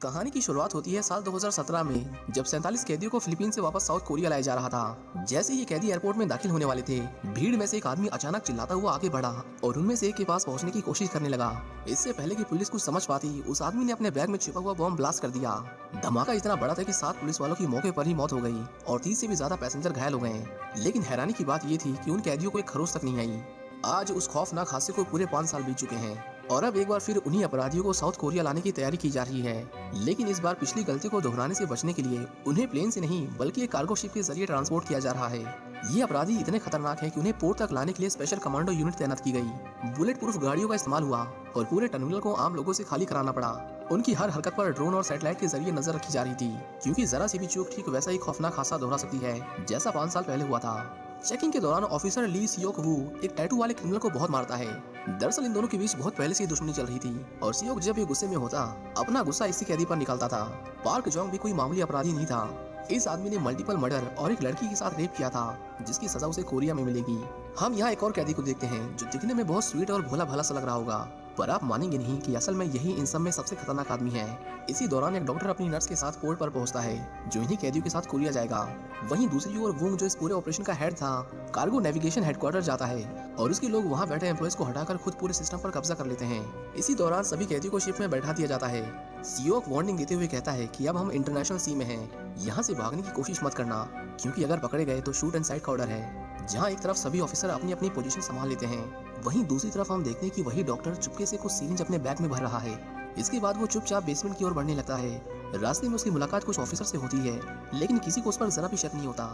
कहानी की शुरुआत होती है साल 2017 में, जब 47 कैदियों को फिलीपींस से वापस साउथ कोरिया लाया जा रहा था। जैसे ही कैदी एयरपोर्ट में दाखिल होने वाले थे, भीड़ में से एक आदमी अचानक चिल्लाता हुआ आगे बढ़ा और उनमें से एक के पास पहुंचने की कोशिश करने लगा। इससे पहले कि पुलिस कुछ समझ पाती, उस आदमी ने अपने बैग में छिपा हुआ बम ब्लास्ट कर दिया। धमाका इतना बड़ा था कि 7 पुलिस वालों की मौके पर ही मौत हो गई और 30 से भी ज्यादा पैसेंजर घायल हो गए। लेकिन हैरानी की बात ये थी कि उन कैदियों को एक खरोच तक नहीं आई। आज उस खौफनाक हादसे को पूरे 5 साल बीत चुके हैं और अब एक बार फिर उन्हीं अपराधियों को साउथ कोरिया लाने की तैयारी की जा रही है। लेकिन इस बार पिछली गलती को दोहराने से बचने के लिए उन्हें प्लेन से नहीं बल्कि एक कार्गो शिप के जरिए ट्रांसपोर्ट किया जा रहा है। ये अपराधी इतने खतरनाक है कि उन्हें पोर्ट तक लाने के लिए स्पेशल कमांडो यूनिट तैनात की गई। बुलेट प्रूफ गाड़ियों का इस्तेमाल हुआ और पूरे टर्मिनल को आम लोगों से खाली कराना पड़ा। उनकी हर हरकत पर ड्रोन और सैटेलाइट के जरिए नजर रखी जा रही थी, क्योंकि जरा सी भी चूक ठीक वैसा ही खौफनाक हादसा दोहरा सकती है जैसा 5 साल पहले हुआ था। चेकिंग के दौरान ऑफिसर ली सियोक वू एक टैटू वाले क्रिमिनल को बहुत मारता है। दरअसल इन दोनों के बीच बहुत पहले से दुश्मनी चल रही थी और सियोक जब ये गुस्से में होता, अपना गुस्सा इसी कैदी पर निकालता था। पार्क जोंग भी कोई मामूली अपराधी नहीं था। इस आदमी ने मल्टीपल मर्डर और एक लड़की के साथ रेप किया था, जिसकी सजा उसे कोरिया में मिलेगी। हम यहाँ एक और कैदी को देखते हैं जो दिखने में बहुत स्वीट और भोला भाला सा लग रहा होगा, पर आप मानेंगे नहीं कि असल में यही इन सब में सबसे खतरनाक आदमी है। इसी दौरान एक डॉक्टर अपनी नर्स के साथ पोर्ट पर पहुंचता है, जो इन्हीं कैदियों के साथ कोरिया जाएगा। वहीं दूसरी ओर वुंग, जो इस पूरे ऑपरेशन का हेड था, कार्गो नेविगेशन हेडक्वार्टर जाता है और उसके लोग वहां बैठे एम्प्लॉइज को हटाकर खुद पूरे सिस्टम पर कब्जा कर लेते हैं। इसी दौरान सभी कैदियों को शिप में बैठा दिया जाता है। सियोक वार्निंग देते हुए कहता है कि अब हम इंटरनेशनल सी में हैं, यहाँ से भागने की कोशिश मत करना, क्योंकि अगर पकड़े गए तो शूट एंड साइड का ऑर्डर है। जहाँ एक तरफ सभी ऑफिसर अपनी अपनी पोजीशन संभाल लेते हैं, वहीं दूसरी तरफ हम देखते हैं कि वही डॉक्टर चुपके से कुछ सिरिंज अपने बैग में भर रहा है। इसके बाद वो चुपचाप बेसमेंट की ओर बढ़ने लगता है। रास्ते में उसकी मुलाकात कुछ ऑफिसर से होती है, लेकिन किसी को उस पर जरा भी शक नहीं होता।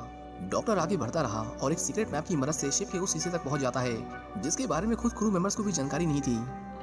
डॉक्टर आगे बढ़ता रहा और एक सीक्रेट मैप की मदद से शिप के उस हिस्से तक पहुंच जाता है, जिसके बारे में खुद क्रू मेंबर्स को भी जानकारी नहीं थी।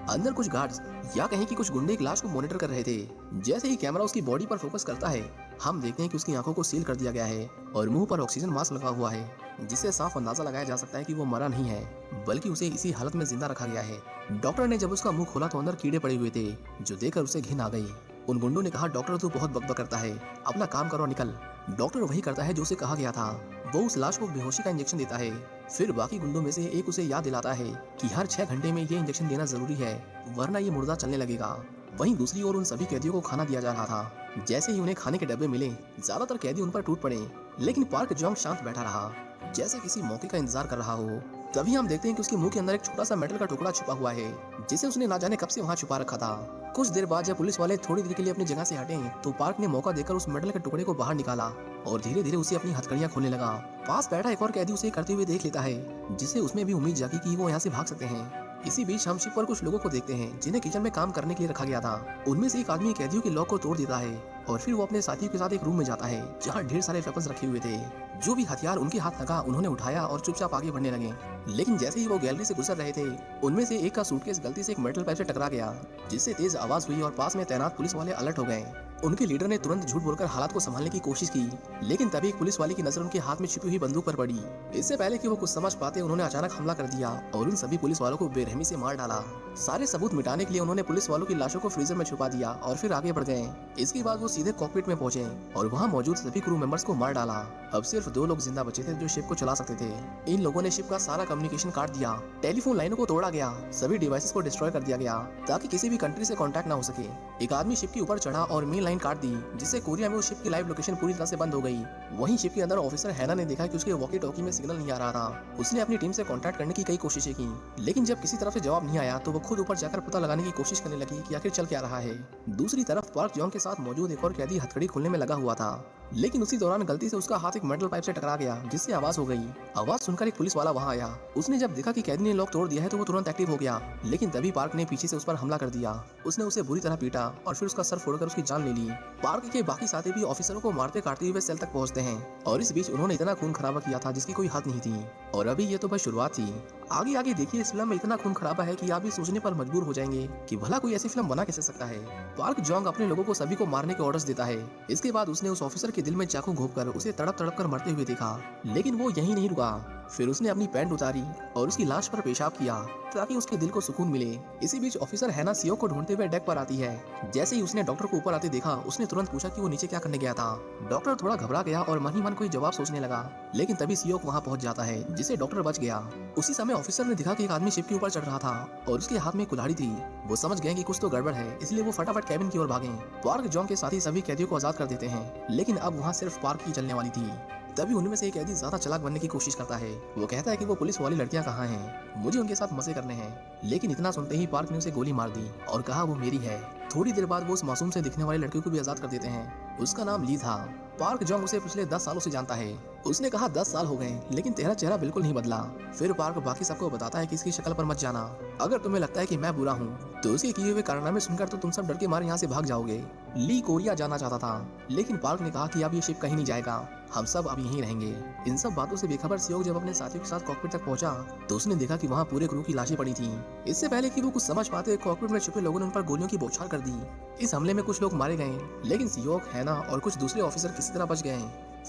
अंदर कुछ गार्ड्स या कहें कि कुछ गुंडे एक लाश को मॉनिटर कर रहे थे। जैसे ही कैमरा उसकी बॉडी पर फोकस करता है, हम देखते हैं कि उसकी आंखों को सील कर दिया गया है और मुंह पर ऑक्सीजन मास्क लगा हुआ है, जिससे साफ अंदाजा लगाया जा सकता है कि वो मरा नहीं है, बल्कि उसे इसी हालत में जिंदा रखा गया है। डॉक्टर ने जब उसका मुंह खोला तो अंदर कीड़े पड़े हुए थे, जो देखकर उसे घिन आ गई। उन गुंडों ने कहा, डॉक्टर तू बहुत बकबक करता है, अपना काम करो, निकल। डॉक्टर वही करता है जो उसे कहा गया था। वो उस लाश को बेहोशी का इंजेक्शन देता है। फिर बाकी गुंडों में से एक उसे याद दिलाता है कि हर 6 घंटे में ये इंजेक्शन देना जरूरी है, वरना ये मुर्दा चलने लगेगा। वहीं दूसरी ओर उन सभी कैदियों को खाना दिया जा रहा था। जैसे ही उन्हें खाने के डब्बे मिले, ज्यादातर कैदी उन पर टूट पड़े, लेकिन पार्क जोंग शांत बैठा रहा, जैसे किसी मौके का इंतजार कर रहा हो। तभी हम देखते हैं कि उसके मुंह के अंदर एक छोटा सा मेटल का टुकड़ा छुपा हुआ है, जिसे उसने ना जाने कब से वहां छुपा रखा था। कुछ देर बाद जब पुलिस वाले थोड़ी देर के लिए अपनी जगह से हटे, तो पार्क ने मौका देकर उस मेटल के टुकड़े को बाहर निकाला और धीरे धीरे उसे अपनी हथकड़ियां खोलने लगा। पास बैठा एक और कैदी उसे करते हुए देख लेता है, जिससे उसमें भी उम्मीद जागी कि वो यहाँ से भाग सकते हैं। इसी बीच हम शिप पर कुछ लोगों को देखते हैं, जिन्हें किचन में काम करने के लिए रखा गया था। उनमें से एक आदमी कैदियों के लॉक को तोड़ देता है और फिर वो अपने साथियों के साथ एक रूम में जाता है, जहाँ ढेर सारे वेपन्स रखे हुए थे। जो भी हथियार उनके हाथ लगा, उन्होंने उठाया और चुपचाप आगे बढ़ने लगे। लेकिन जैसे ही वो गैलरी से गुजर रहे थे, उनमें से एक का सूटकेस गलती से एक मेटल पाइप से टकरा गया, जिससे तेज आवाज हुई और पास में तैनात पुलिस वाले अलर्ट हो गए। उनके लीडर ने तुरंत झूठ बोलकर हालात को संभालने की कोशिश की, लेकिन तभी एक पुलिस वाले की नजर उनके हाथ में छिपी हुई बंदूक पर पड़ी। इससे पहले कि वो कुछ समझ पाते, उन्होंने अचानक हमला कर दिया और उन सभी पुलिस वालों को बेरहमी से मार डाला। सारे सबूत मिटाने के लिए उन्होंने पुलिस वालों की लाशों को फ्रीजर में छुपा दिया और फिर आगे बढ़ गए। इसके बाद वो सीधे कॉकपिट में पहुंचे और वहां मौजूद सभी क्रू मेंबर्स को मार डाला। अब सिर्फ 2 लोग जिंदा बचे थे जो शिप को चला सकते थे। इन लोगों ने शिप का सारा कम्युनिकेशन काट दिया, टेलीफोन लाइनों को तोड़ा गया, सभी डिवाइसेस को डिस्ट्रॉय कर दिया गया ताकि किसी भी कंट्री से कांटेक्ट ना हो सके। एक आदमी शिप के ऊपर चढ़ा और मेन लाइन काट दी, जिससे कोरिया में उस शिप की लाइव लोकेशन पूरी तरह से बंद हो गई। वहीं शिप के अंदर ऑफिसर हैना ने देखा कि उसके वॉकी टॉकी में सिग्नल नहीं आ रहा था। उसने अपनी टीम से कांटेक्ट करने की कई कोशिशें की, लेकिन जब किसी तरफ से जवाब नहीं आया तो वो खुद ऊपर जाकर पता लगाने की कोशिश करने लगी कि आखिर चल क्या रहा है। दूसरी तरफ पार्क जोंग के साथ मौजूद एक और कैदी हथकड़ी खोलने में लगा हुआ था, लेकिन उसी दौरान गलती से उसका हाथ एक मेटल पाइप से टकरा गया, जिससे आवाज हो गई। आवाज सुनकर एक पुलिस वाला वहां आया। उसने जब देखा कि कैदी ने लॉक तोड़ दिया है तो वो तुरंत एक्टिव हो गया, लेकिन तभी पार्क ने पीछे से उस पर हमला कर दिया। उसने उसे बुरी तरह पीटा और फिर उसका सर फोड़कर उसकी जान ले ली। पार्क के बाकी साथी भी ऑफिसरों को मारते काटते हुए सेल तक पहुंचते हैं और इस बीच उन्होंने इतना खून खराबा किया था जिसकी कोई हद नहीं थी। और अभी ये तो बस शुरुआत थी। आगे आगे देखिए, इस फिल्म में इतना खून खराबा है कि आप भी सोचने पर मजबूर हो जाएंगे कि भला कोई ऐसी फिल्म बना कैसे सकता है। पार्क जोंग अपने लोगों को सभी को मारने के ऑर्डर्स देता है। इसके बाद उसने उस ऑफिसर के दिल में चाकू घोंपकर उसे तड़प तड़प कर मरते हुए देखा, लेकिन वो यहीं नहीं रुका। फिर उसने अपनी पैंट उतारी और उसकी लाश पर पेशाब किया ताकि उसके दिल को सुकून मिले। इसी बीच ऑफिसर हैना सियोक को ढूंढते हुए डेक पर आती है। जैसे ही उसने डॉक्टर को ऊपर आते देखा, उसने तुरंत पूछा कि वो नीचे क्या करने गया था। डॉक्टर थोड़ा घबरा गया और मन ही मन कोई जवाब सोचने लगा, लेकिन तभी सियोक वहां पहुंच जाता है, जिससे डॉक्टर बच गया। उसी समय में ऑफिसर ने देखा कि एक आदमी शिप के ऊपर चढ़ रहा था और उसके हाथ में कुल्हाड़ी थी। वो समझ गए कि कुछ तो गड़बड़ है, इसलिए वो फटाफट कैबिन की ओर भागे। पार्क जॉन्ग के साथ ही सभी कैदियों को आजाद कर देते हैं, लेकिन अब वहाँ सिर्फ पार्क ही चलने वाली थी। तभी उनमें से एक कैदी ज्यादा चालाक बनने की कोशिश करता है। वो कहता है कि वो पुलिस वाली लड़कियां कहाँ हैं, मुझे उनके साथ मजे करने हैं। लेकिन इतना सुनते ही पार्क ने उसे गोली मार दी और कहा वो मेरी है। थोड़ी देर बाद वो उस मासूम से दिखने वाली लड़की को भी आजाद कर देते हैं। उसका नाम ली था। पार्क जॉन्ग उसे पिछले 10 सालों से जानता है। उसने कहा 10 साल हो गए, लेकिन तेरा चेहरा बिल्कुल नहीं बदला। फिर पार्क बाकी सबको बताता है कि इसकी शक्ल पर मत जाना। अगर तुम्हें लगता है कि मैं बुरा हूँ तो उसके किए हुए कारनामे सुनकर तो तुम सब डर के मारे यहाँ से भाग जाओगे। ली कोरिया जाना चाहता था, लेकिन पार्क ने कहा कि अब ये शिप कहीं नहीं जाएगा, हम सब अब यहीं रहेंगे। इन सब बातों से बेखबर सियोक जब अपने साथियों के साथ कॉकपिट तक पहुंचा तो उसने देखा कि वहाँ पूरे क्रू की लाशें पड़ी थी। इससे पहले कि वो कुछ समझ पाते, कॉकपिट में छुपे लोगों ने उन पर गोलियों की बौछार कर दी। इस हमले में कुछ लोग मारे गए, लेकिन सियोक, हैना और कुछ दूसरे ऑफिसर किसी तरह बच गए।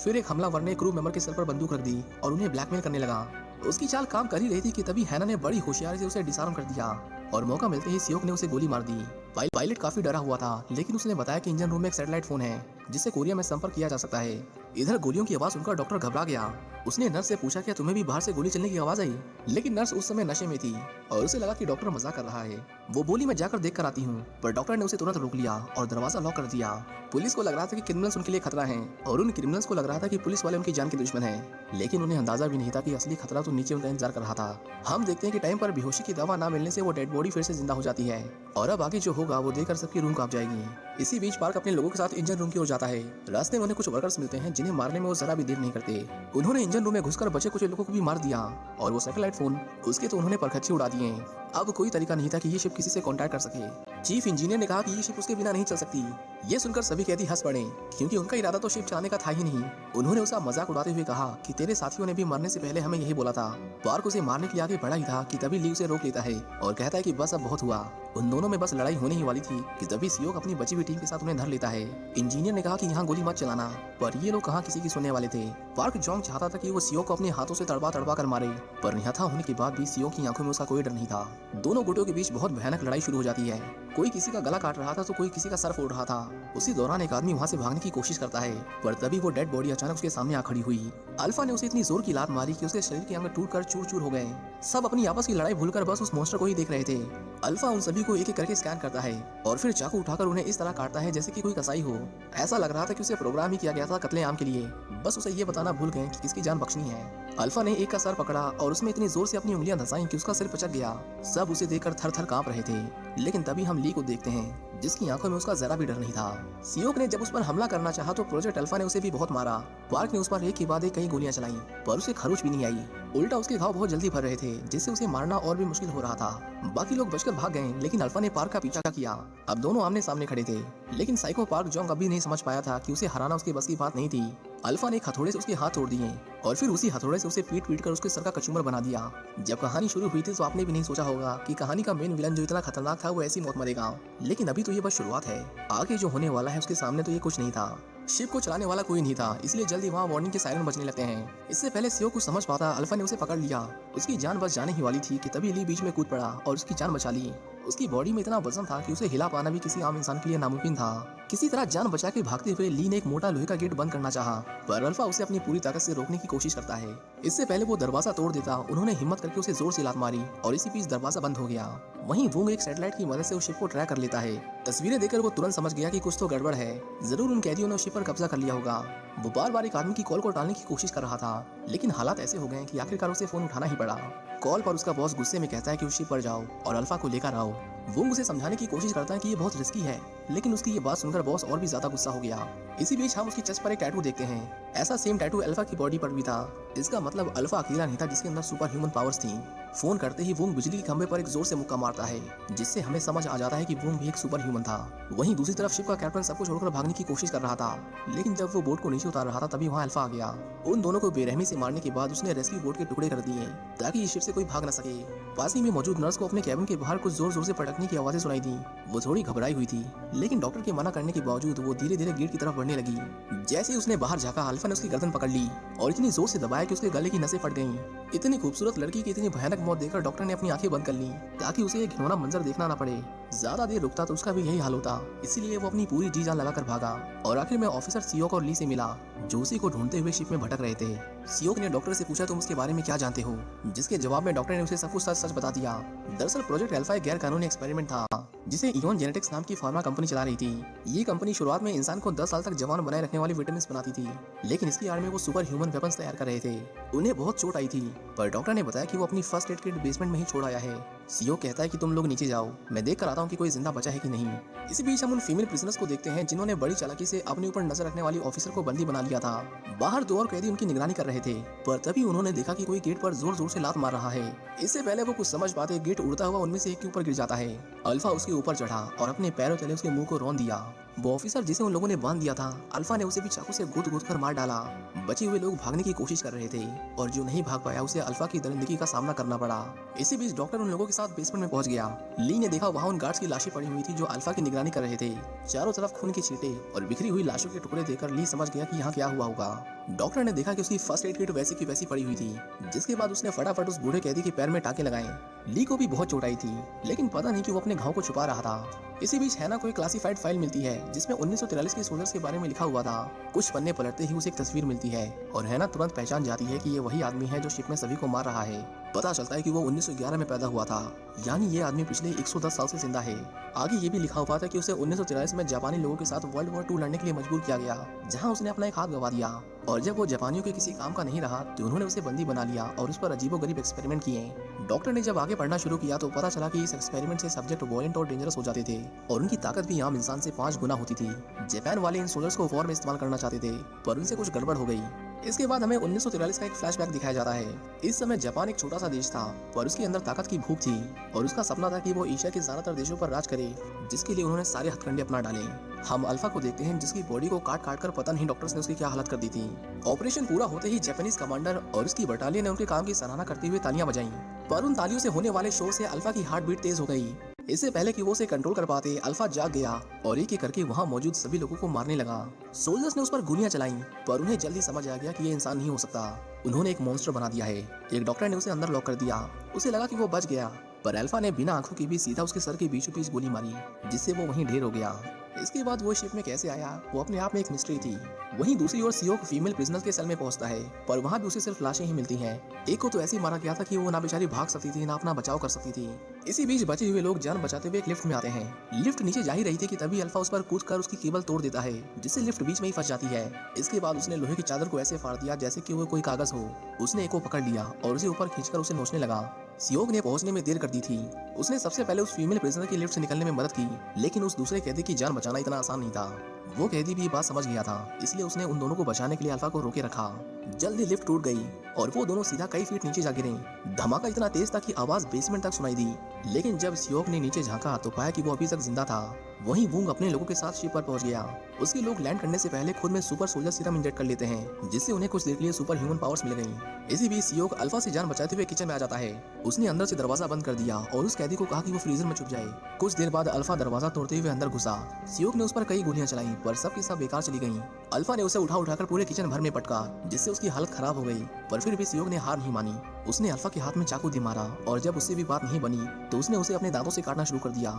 फिर एक हमलावर ने क्रू मेंबर के सर पर बंदूक रख दी और उन्हें ब्लैकमेल करने लगा। उसकी चाल काम कर ही रही थी कि तभी हैना ने बड़ी होशियारी से उसे डिसआर्म कर दिया और मौका मिलते ही सियोक ने उसे गोली मार दी। पायलट काफी डरा हुआ था, लेकिन उसने बताया कि इंजन रूम में एक सैटेलाइट फोन है जिससे कोरिया में संपर्क किया जा सकता है। इधर गोलियों की आवाज सुनकर डॉक्टर घबरा गया। उसने नर्स से पूछा क्या तुम्हें भी बाहर से गोली चलने की आवाज आई, लेकिन नर्स उस समय नशे में थी और उसे लगा कि डॉक्टर मजाक कर रहा है। वो बोली मैं जाकर देख कर आती हूँ, पर डॉक्टर ने उसे तुरंत रोक लिया और दरवाजा लॉक कर दिया। पुलिस को लग रहा था कि क्रिमिनल्स उनके लिए खतरा है और उन क्रिमिनल्स को लग रहा था कि पुलिस वाले उनकी जान के दुश्मन है, लेकिन उन्हें अंदाजा भी नहीं था कि असली खतरा तो नीचे उनका इंतजार कर रहा था। हम देखते हैं कि टाइम पर बेहोशी की दवा ना मिलने से वो डेड बॉडी फिर से जिंदा हो जाती है और अब आगे जो होगा वो देखकर सबकी रूम कांप जाएगी। इसी बीच पार्क अपने लोगों के साथ इंजन रूम की ओर जाता है। रास्ते में उन्हें कुछ वर्कर्स मिलते हैं जिन्हें मारने में वो जरा भी देर नहीं करते। उन्होंने इंजन रूम में घुसकर बचे कुछ लोगों को भी मार दिया और वो सैटेलाइट फोन उसके तो उन्होंने परखच्चे उड़ा दिए। अब कोई तरीका नहीं था कि ये शिप किसी से कांटेक्ट कर सके। चीफ इंजीनियर ने कहा कि ये शिप उसके बिना नहीं चल सकती। ये सुनकर सभी कैदी हंस पड़े, क्योंकि उनका इरादा तो शिप चलाने का था ही नहीं। उन्होंने उसका मजाक उड़ाते हुए कहा कि तेरे साथियों ने भी मरने से पहले हमें यही बोला था। पार्क उसे मारने के लिए आगे बढ़ा ही था कि तभी ली उसे रोक लेता है और कहता है कि बस अब बहुत हुआ। उन दोनों में बस लड़ाई होने ही वाली थी कि तभी सियोक अपनी बची हुई टीम के साथ उन्हें धर लेता है। इंजीनियर ने कहा कि यहाँ गोली मत चलाना, पर ये लोग कहाँ किसी की सुनने वाले थे। पार्क जॉन्ग चाहता था कि वो सियोक को अपने हाथों से तड़पा तड़पा कर मारे, पर निहत्था होने के बाद भी सियोक की आंखों में उसका कोई डर नहीं था। दोनों गुटों के बीच बहुत भयानक लड़ाई शुरू हो जाती है। कोई किसी का गला काट रहा था तो कोई किसी का सर फोड़ रहा था। उसी दौरान एक आदमी वहाँ से भागने की कोशिश करता है, पर तभी वो डेड बॉडी अचानक उसके सामने आ खड़ी हुई। अल्फा ने उसे इतनी जोर की लात मारी कि उसके शरीर के अंग टूटकर चूर-चूर हो गए। सब अपनी आपस की लड़ाई भूलकर बस उस मॉन्स्टर को ही देख रहे थे। अल्फा उन सभी को एक एक करके स्कैन करता है और फिर चाकू उठाकर उन्हें इस तरह काटता है जैसे कि कोई कसाई हो। ऐसा लग रहा था कि उसे प्रोग्राम ही किया गया था कत्लेआम के लिए, बस उसे ये बताना भूल गए कि किसकी जान बख्शनी है। अल्फा ने एक का सर पकड़ा और उसमें इतनी जोर से अपनी उंगलियां धंसाई कि उसका सिर पिचक गया। सब उसे देखकर थर-थर कांप रहे थे, लेकिन तभी हम ली को देखते हैं जिसकी आंखों में उसका जरा भी डर नहीं था। सियोक ने जब उस पर हमला करना चाहा तो प्रोजेक्ट अल्फा ने उसे भी बहुत मारा। पार्क ने उस पर एक के बाद एक कई गोलियां चलाई, पर उसे खरोच भी नहीं आई। उल्टा उसके घाव बहुत जल्दी भर रहे थे, जिससे उसे मारना और भी मुश्किल हो रहा था। बाकी लोग बचकर भाग गए, लेकिन अल्फा ने पार्क का पीछा किया। अब दोनों आमने सामने खड़े थे, लेकिन साइको पार्क जॉन्ग अभी नहीं समझ पाया था कि उसे हराना उसके बस की बात नहीं थी। अल्फा ने एक हथौड़े से उसके हाथ तोड़ दिए और फिर उसी हथौड़े से उसे पीट कर उसके सर का कचूमर बना दिया। जब कहानी शुरू हुई थी तो आपने भी नहीं सोचा होगा कि कहानी का मेन विलन जो इतना खतरनाक था वो ऐसी मौत मरेगा, लेकिन अभी तो ये बस शुरुआत है। आगे जो होने वाला है उसके सामने तो ये कुछ नहीं था। शिप को चलाने वाला कोई नहीं था, इसलिए जल्दी वहाँ वार्निंग के सायरन बजने लगते हैं। इससे पहले सियोक कुछ समझ पाता, अल्फा ने उसे पकड़ लिया। उसकी जान बच जाने ही वाली थी कि तभी ली बीच में कूद पड़ा और उसकी जान बचा ली। उसकी बॉडी में इतना वजन था कि उसे हिला पाना भी किसी आम इंसान के लिए नामुमकिन था। किसी तरह जान बचा के भागते हुए ली ने एक मोटा लोहे का गेट बंद करना चाहा, पर अल्फा उसे अपनी पूरी ताकत से रोकने की कोशिश करता है। इससे पहले वो दरवाजा तोड़ देता, उन्होंने हिम्मत करके उसे जोर से लात मारी और इसी बीच दरवाजा बंद हो गया। वहीं वोंग एक सैटेलाइट की मदद से उस शिप को ट्रैक कर लेता है। तस्वीरें देखकर वो तुरंत समझ गया कि कुछ तो गड़बड़ है। जरूर उन कैदियों ने उस शिप पर कब्जा कर लिया होगा। वो बार-बार एक आदमी की कॉल को टालने की कोशिश कर रहा था, लेकिन हालात ऐसे हो गए कि आखिरकार उसे फोन उठाना ही पड़ा। कॉल पर उसका बॉस गुस्से में कहता है कि उस शिप पर जाओ और अल्फा को लेकर आओ। वोंग उसे समझाने की कोशिश करता है कि ये बहुत रिस्की है, लेकिन उसकी ये बात सुनकर बॉस और भी ज्यादा गुस्सा हो गया। इसी बीच हम उसकी चेस्ट पर एक टैटू देखते हैं। ऐसा सेम टैटू अल्फा की बॉडी पर भी था। इसका मतलब अल्फा अकेला नहीं था जिसके अंदर सुपर ह्यूमन पावर्स थी। फोन करते ही वोंग बिजली के खंभे पर एक जोर से मुक्का मारता है, जिससे हमें समझ आ जाता है कि वोंग भी एक सुपर ह्यूमन था। वहीं दूसरी तरफ शिप का कैप्टन सबको छोड़कर भागने की कोशिश कर रहा था, लेकिन जब वो बोट को नीचे उतार रहा था तभी वहाँ अल्फा आ गया। उन दोनों को बेरहमी से मारने के बाद उसने रेस्क्यू बोट के टुकड़े कर दिए ताकि इस शिप से कोई भाग न सके। पास ही में मौजूद नर्स को अपने कैबिन के बाहर कुछ जोर जोर से पटकने की आवाजें सुनाई दी। वो थोड़ी घबराई हुई थी, लेकिन डॉक्टर के मना करने के बावजूद वो धीरे धीरे गेट की तरफ बढ़ने लगी। जैसे ही उसने बाहर झाँका, अल्फा ने उसकी गर्दन पकड़ ली और इतनी जोर से दबाया कि उसके गले की नसें फट गईं। इतनी खूबसूरत लड़की की इतनी भयानक मौत देखकर डॉक्टर ने अपनी आंखें बंद कर ली ताकि उसे ये घिनौना मंजर देखना ना पड़े। ज्यादा देर रुकता तो उसका भी यही हाल होता, इसीलिए वो अपनी पूरी जी जान लगाकर भागा और आखिर में ऑफिसर सियोक और ली से मिला, जो उसी को ढूंढते हुए शिप में भटक रहे थे। सियोक ने डॉक्टर से पूछा तुम उसके बारे में क्या जानते हो, जिसके जवाब में डॉक्टर ने उसे सब कुछ सच सच बता दिया। दरअसल प्रोजेक्ट अल्फा एक गैर कानूनी एक्सपेरिमेंट था जिसे इयन जेनेटिक्स नाम की फार्मा कंपनी चला रही थी। ये कंपनी शुरुआत में इंसान को 10 साल तक जवान बनाए रखने वाली विटामिन बनाती थी, लेकिन इसकी आड़ में वो सुपर ह्यूमन वेपन्स तैयार कर रहे थे। उन्हें बहुत चोट आई थी, पर डॉक्टर ने बताया कि वो अपनी फर्स्ट एड किट बेसमेंट में ही छोड़ आया है। सियोक कहता है कि तुम लोग नीचे जाओ, मैं देख कर आता हूँ कि कोई जिंदा बचा है कि नहीं। इसी बीच हम उन फीमेल प्रिजनर्स को देखते हैं जिन्होंने बड़ी चालाकी से अपने ऊपर नजर रखने वाली ऑफिसर को बंदी बना लिया था। बाहर 2 और कैदी उनकी निगरानी कर रहे थे, पर तभी उन्होंने देखा कि कोई गेट पर जोर जोर से लात मार रहा है। इससे पहले वो कुछ समझ पाते गेट उड़ता हुआ उनमें से एक के ऊपर गिर जाता है। अल्फा उसके ऊपर चढ़ा और अपने पैरों तले उसके मुंह को रौंद दिया। वो ऑफिसर जिसे उन लोगों ने बांध दिया था, अल्फा ने उसे भी चाकू से गोद कर मार डाला। बचे हुए लोग भागने की कोशिश कर रहे थे और जो नहीं भाग पाया उसे अल्फा की दरिंदगी का सामना करना पड़ा। इसी बीच डॉक्टर उन लोगों के साथ बेसमेंट में पहुंच गया। ली ने देखा वहाँ उन गार्ड्स की लाशें पड़ी हुई थी जो अल्फा की निगरानी कर रहे थे। चारों तरफ खून की छींटे और बिखरी हुई लाशों के टुकड़े देखकर ली समझ गया कि यहाँ क्या हुआ होगा। डॉक्टर ने देखा कि उसकी फर्स्ट एड किट वैसी की वैसी पड़ी हुई थी, जिसके बाद उसने फटाफट उस बूढ़े कैदी के पैर में टाके लगाए। ली को भी बहुत चोट आई थी, लेकिन पता नहीं कि वो अपने घाव को छुपा रहा था। इसी बीच हैना को एक क्लासिफाइड फाइल मिलती है जिसमें 1943 के सोल्जर्स के बारे में लिखा हुआ था। कुछ पन्ने पलटते ही उसे एक तस्वीर मिलती है और हैना तुरंत पहचान जाती है कि ये वही आदमी है जो शिप में सभी को मार रहा है। पता चलता है कि वो 1911 में पैदा हुआ था, यानी ये आदमी पिछले 110 साल से जिंदा है। आगे ये भी लिखा हुआ था कि उसे 1943 में जापानी लोगों के साथ वर्ल्ड वॉर 2 लड़ने के लिए मजबूर किया गया, जहां उसने अपना एक हाथ गंवा दिया। और जब वो जापानियों के किसी काम का नहीं रहा तो उन्होंने उसे बंदी बना लिया और उस पर अजीबोगरीब एक्सपेरिमेंट किए। डॉक्टर ने जब आगे पढ़ना शुरू किया तो पता चला कि इस एक्सपेरिमेंट से सब्जेक्ट वॉयलेंट और डेंजरस हो जाते थे और उनकी ताकत भी आम इंसान से 5 गुना होती थी। जापान वाले इन सोल्जर्स को वॉर में इस्तेमाल करना चाहते थे, पर उनसे कुछ गड़बड़ हो गई। इसके बाद हमें 1943 का एक फ्लैशबैक दिखाया जाता है। इस समय जापान एक छोटा सा देश था, पर उसके अंदर ताकत की भूख थी और उसका सपना था कि वो एशिया के ज्यादातर देशों पर राज करे, जिसके लिए उन्होंने सारे हथकंडे अपना डाले। हम अल्फा को देखते हैं जिसकी बॉडी को काट काट कर पता नहीं डॉक्टर्स ने उसकी क्या हालत कर दी थी। ऑपरेशन पूरा होते ही जापानीज कमांडर और उसकी बटालियन ने उनके काम की सराहना करते हुए तालियां बजाई, पर उन तालियों से होने वाले शोर से अल्फा की हार्ट बीट तेज हो गई। इससे पहले कि वो उसे कंट्रोल कर पाते अल्फा जाग गया और एक एक करके वहाँ मौजूद सभी लोगों को मारने लगा। सोल्जर्स ने उस पर गोलियां चलाई, पर उन्हें जल्दी समझ आ गया कि ये इंसान नहीं हो सकता। उन्होंने एक मॉन्स्टर बना दिया है। एक डॉक्टर ने उसे अंदर लॉक कर दिया। उसे लगा कि वो बच गया, पर अल्फा ने बिना आंखों के भी सीधा उसके सर के बीचों बीच गोली मारी, जिससे वो वहीं ढेर हो गया। इसके बाद वो शिप में कैसे आया वो अपने आप में एक मिस्ट्री थी। वहीं दूसरी ओर सियोक फीमेल प्रिजनर्स के सेल में पहुंचता है, पर वहाँ भी उसे सिर्फ लाशें ही मिलती हैं। एक को तो ऐसे ही मारा गया था कि वो ना बेचारी भाग सकती थी ना अपना बचाव कर सकती थी। इसी बीच बचे हुए लोग जान बचाते हुए एक लिफ्ट में आते हैं। लिफ्ट नीचे जा ही रही थी कि तभी अल्फा उस पर कूदकर उसकी केबल तोड़ देता है, जिससे लिफ्ट बीच में ही फंस जाती है। इसके बाद उसने लोहे की चादर को ऐसे फाड़ दिया जैसे कि वो कोई कागज हो। उसने एक को पकड़ लिया और उसे ऊपर खींचकर उसे नोचने लगा। सियोक ने पहुंचने में देर कर दी थी। उसने सबसे पहले उस फीमेल प्रिजनर की लिफ्ट से निकलने में मदद की, लेकिन उस दूसरे कैदी की जान बचाना इतना आसान नहीं था। वो कैदी भी ये बात समझ गया था, इसलिए उसने उन दोनों को बचाने के लिए अल्फा को रोके रखा। जल्दी लिफ्ट टूट गई और वो दोनों सीधा कई फीट नीचे जा गिरे। धमाका इतना तेज था कि आवाज बेसमेंट तक सुनाई दी, लेकिन जब सियोक ने नीचे झांका तो पाया कि वो अभी तक जिंदा था। वहीं वूंग अपने लोगों के साथ शिप पर पहुंच गया। उसके लोग लैंड करने से पहले खुद में सुपर सोल्जर सीरम इंजेक्ट कर लेते हैं, जिससे उन्हें कुछ देर के लिए सुपर ह्यूमन पावर्स मिल गई। इसी बीच सियोक अल्फा से जान बचाते हुए किचन में आ जाता है। उसने अंदर से दरवाजा बंद कर दिया और उस कैदी को कहा कि वो फ्रीजर में छुप जाए। कुछ देर बाद अल्फा दरवाजा तोड़ते हुए अंदर घुसा। सियोक ने उस पर कई गोलियां चलाई, पर सब की सब बेकार चली गईं। अल्फा ने उसे उठाकर पूरे किचन भर में पटका, जिससे उसकी हालत खराब हो गई, पर फिर भी सियोक ने हार नहीं मानी। उसने अल्फा के हाथ में चाकू दे मारा और जब उससे भी बात नहीं बनी तो उसने उसे अपने दांतों से काटना शुरू कर दिया।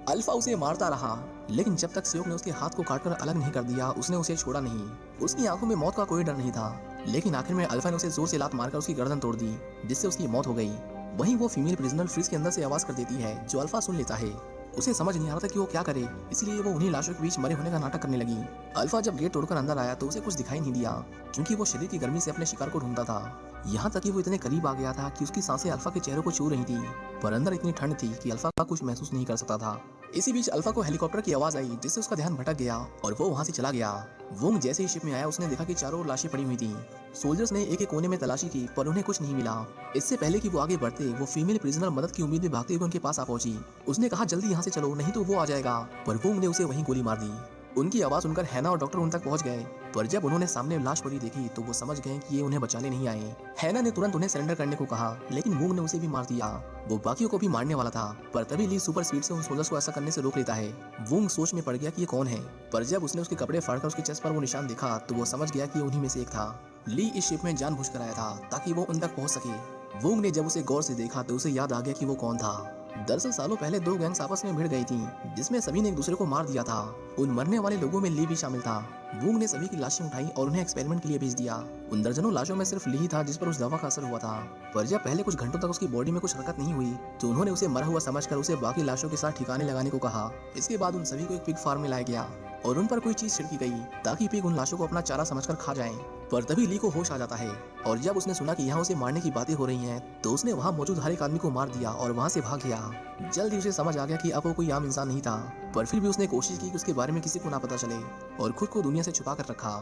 अल्फा उसे मारता रहा, लेकिन जब तक सियोक ने उसके हाथ को काटकर अलग नहीं कर दिया उसने उसे छोड़ा नहीं। उसकी आंखों में मौत का कोई डर नहीं था, लेकिन आखिर में अल्फा ने उसे जोर से लात मारकर उसकी गर्दन तोड़ दी, जिससे उसकी मौत हो गई। वहीं वो फीमेल प्रिजनर फ्रिज के अंदर से आवाज कर देती है, जो अल्फा सुन लेता है। उसे समझ नहीं आ रहा था कि वो क्या करे, इसलिए वो उन्हीं लाशों के बीच मरे होने का नाटक करने लगी। अल्फा जब गेट तोड़कर अंदर आया तो उसे कुछ दिखाई नहीं दिया, क्योंकि वो शरीर की गर्मी से अपने शिकार को ढूंढता था। यहाँ तक कि वो इतने करीब आ गया था कि उसकी सांसें अल्फा के चेहरे को छू रही थी, पर अंदर इतनी ठंड थी कि अल्फा का कुछ महसूस नहीं कर सकता था। इसी बीच अल्फा को हेलीकॉप्टर की आवाज आई, जिससे उसका ध्यान भटक गया और वो वहाँ से चला गया। वुंग जैसे ही शिप में आया उसने देखा कि चारों ओर लाशें पड़ी हुई थी। सोल्जर्स ने एक एक कोने में तलाशी की, पर उन्हें कुछ नहीं मिला। इससे पहले कि वो आगे बढ़ते वो फीमेल प्रिजनर मदद की उम्मीद में भागते हुए उनके पास आ पहुंची। उसने कहा जल्दी यहाँ से चलो, नहीं तो वो आ जाएगा, पर वुंग ने उसे वहीं गोली मार दी। उनकी आवाज सुनकर हैना और डॉक्टर उन तक पहुंच गए, पर जब उन्होंने सामने लाश पड़ी देखी तो वो समझ गए कि ये उन्हें बचाने नहीं आए। हैना ने तुरंत उन्हें सरेंडर करने को कहा, लेकिन वुंग ने उसे भी मार दिया। वो बाकियों को भी मारने वाला था, पर तभी ली सुपर स्पीड से उन सोल्जर्स को ऐसा करने से रोक लेता है। वुंग सोच में पड़ गया कि ये कौन है, पर जब उसने उसके कपड़े फाड़कर उसके चेस्ट पर वो निशान देखा तो वो समझ गया कि उन्हीं में से एक था। ली इस शिप में जानबूझकर आया था ताकि वो उन तक पहुंच सके। वुंग ने जब उसे गौर से देखा तो उसे याद आ गया कि वो कौन था। दरअसल सालों पहले दो गैंग्स आपस में भिड़ गई थी, जिसमें सभी ने एक दूसरे को मार दिया था। उन मरने वाले लोगों में ली भी शामिल था। वुंग ने सभी की लाशें उठाई और उन्हें एक्सपेरिमेंट के लिए भेज दिया। उन दर्जनों लाशों में सिर्फ ली ही था जिस पर उस दवा का असर हुआ था। पर जब पहले कुछ घंटों तक उसकी बॉडी में कुछ हरकत नहीं हुई तो उन्होंने उसे मरा हुआ समझकर उसे बाकी लाशों के साथ ठिकाने लगाने को कहा। इसके बाद उन सभी को एक पिग फार्म में लाया गया और उन पर कोई चीज छिड़की गई ताकि पिग उन लाशों को अपना चारा समझकर खा जाएं। पर तभी ली को होश आ जाता है और जब उसने सुना कि यहाँ उसे मारने की बातें हो रही हैं तो उसने वहाँ मौजूद हर एक आदमी को मार दिया और वहाँ से भाग गया। जल्द ही उसे समझ आ गया कि अब वो कोई आम इंसान नहीं था, पर फिर भी उसने कोशिश की कि उसके बारे में किसी को ना पता चले और खुद को दुनिया से छुपा कर रखा।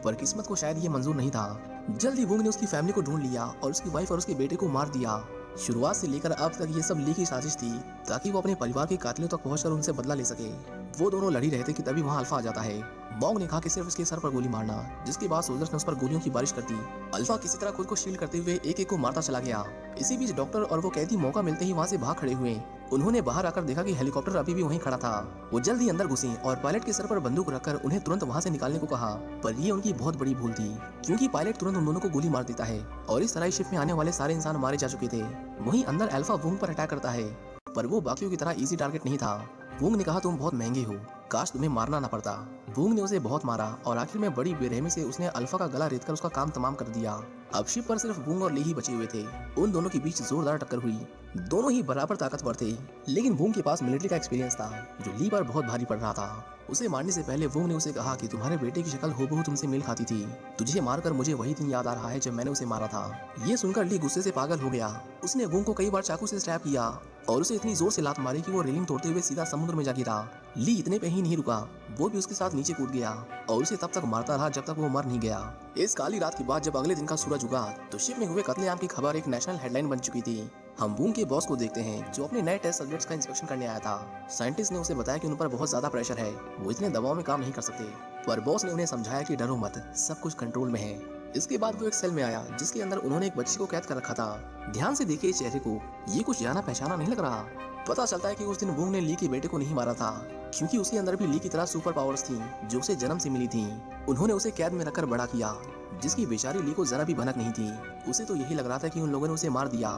पर किस्मत को शायद ये मंजूर नहीं था। जल्द ही वुंग ने उसकी फैमिली को ढूंढ लिया और उसकी वाइफ और उसके बेटे को मार दिया। शुरुआत से लेकर अब तक ये सब ली की साजिश थी ताकि वो अपने परिवार के कातिलों तक पहुंचकर उनसे बदला ले सके। वो दोनों लड़ी रहे थे कि तभी वहाँ अल्फा आ जाता है। मॉन्ग ने कहा कि सिर्फ उसके सर पर गोली मारना, जिसके बाद सोल्जर्स ने उस पर गोलियों की बारिश कर दी। अल्फा किसी तरह खुद को शील्ड करते हुए एक एक को मारता चला गया। इसी बीच डॉक्टर और वो कैदी मौका मिलते ही वहाँ से भाग खड़े हुए। उन्होंने बाहर आकर देखा कि हेलीकॉप्टर अभी भी वहीं खड़ा था। वो जल्दी अंदर घुसे और पायलट के सर पर बंदूक रखकर उन्हें तुरंत वहाँ से निकालने को कहा। पर ये उनकी बहुत बड़ी भूल थी, क्योंकि पायलट तुरंत उन दोनों को गोली मार देता है और इस तरह शिप में आने वाले सारे इंसान मारे जा चुके थे। वहीं अंदर अल्फा वुंग पर अटैक करता है, पर वो बाकियों की तरह इजी टारगेट नहीं था। वुंग ने कहा तुम बहुत महंगे हो, काश तुम्हें मारना ना पड़ता। वुंग ने उसे बहुत मारा और आखिर में बड़ी बेरहमी से उसने अल्फा का गला रेतकर उसका काम तमाम कर दिया। अब शिप पर सिर्फ वुंग और ली ही बचे हुए थे। उन दोनों के बीच जोरदार टक्कर हुई। दोनों ही बराबर ताकतवर थे, लेकिन वुंग के पास मिलिट्री का एक्सपीरियंस था जो ली पर बहुत भारी पड़ रहा था। उसे मारने से पहले वुंग ने उसे कहा कि तुम्हारे बेटे की शक्ल हूबहू तुमसे मेल खाती थी। तुझे मारकर मुझे वही दिन याद आ रहा है जब मैंने उसे मारा था। ये सुनकर ली गुस्से से पागल हो गया। उसने वुंग को कई बार चाकू से स्टैब किया और उसे इतनी जोर से लात मारी कि वो रेलिंग तोड़ते हुए सीधा समुद्र में जा गिरा। ली इतने पे ही नहीं रुका, वो भी उसके साथ नीचे कूद गया और उसे तब तक मारता रहा जब तक वो मर नहीं गया। इस काली रात के बाद जब अगले दिन का सूरज उगा तो शिप में हुए कत्लेआम की खबर एक नेशनल हेडलाइन बन चुकी थी। हम वुंग के बॉस को देखते हैं जो अपने नए टेस्ट सब्जेक्ट्स का इंस्पेक्शन करने आया था। साइंटिस्ट ने उसे बताया कि उन पर बहुत ज्यादा प्रेशर है, वो इतने दबाव में काम नहीं कर सकते। पर बॉस ने उन्हें समझाया कि डरो मत, सब कुछ कंट्रोल में है। इसके बाद वो एक सेल में आया जिसके अंदर उन्होंने एक बच्ची को कैद कर रखा था। ध्यान से देखिए इस चेहरे को, ये कुछ जाना पहचाना नहीं लग रहा। पता चलता है कि उस दिन वुंग ने ली के बेटे को नहीं मारा था, क्योंकि उसके अंदर भी ली की तरह सुपर पावर्स थी जो उसे जन्म से मिली थी। उन्होंने उसे कैद में रखकर बड़ा किया, जिसकी बेचारी ली को जरा भी भनक नहीं थी। उसे तो यही लग रहा था कि उन लोगों ने उसे मार दिया।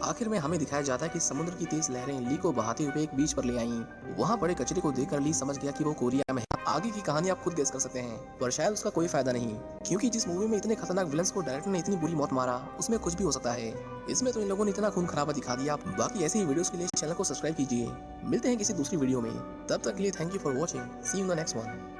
आखिर में हमें दिखाया जाता है कि समुद्र की तेज लहरें ली को बहाते हुए एक बीच पर ले आईं। वहाँ पड़े कचरे को देखकर ली समझ गया कि वो कोरिया में है। आगे की कहानी आप खुद गेस कर सकते हैं, पर शायद उसका कोई फायदा नहीं, क्योंकि जिस मूवी में इतने खतरनाक विलन्स को डायरेक्टर ने इतनी बुरी मौत मारा उसमें कुछ भी हो सकता है। इसमें तो इन लोगों ने इतना खून खराबा दिखा दिया। बाकी ऐसी ही वीडियोस के लिए चैनल को सब्सक्राइब कीजिए। मिलते हैं किसी दूसरी वीडियो में, तब तक के लिए thank you for watching. See you in the next one.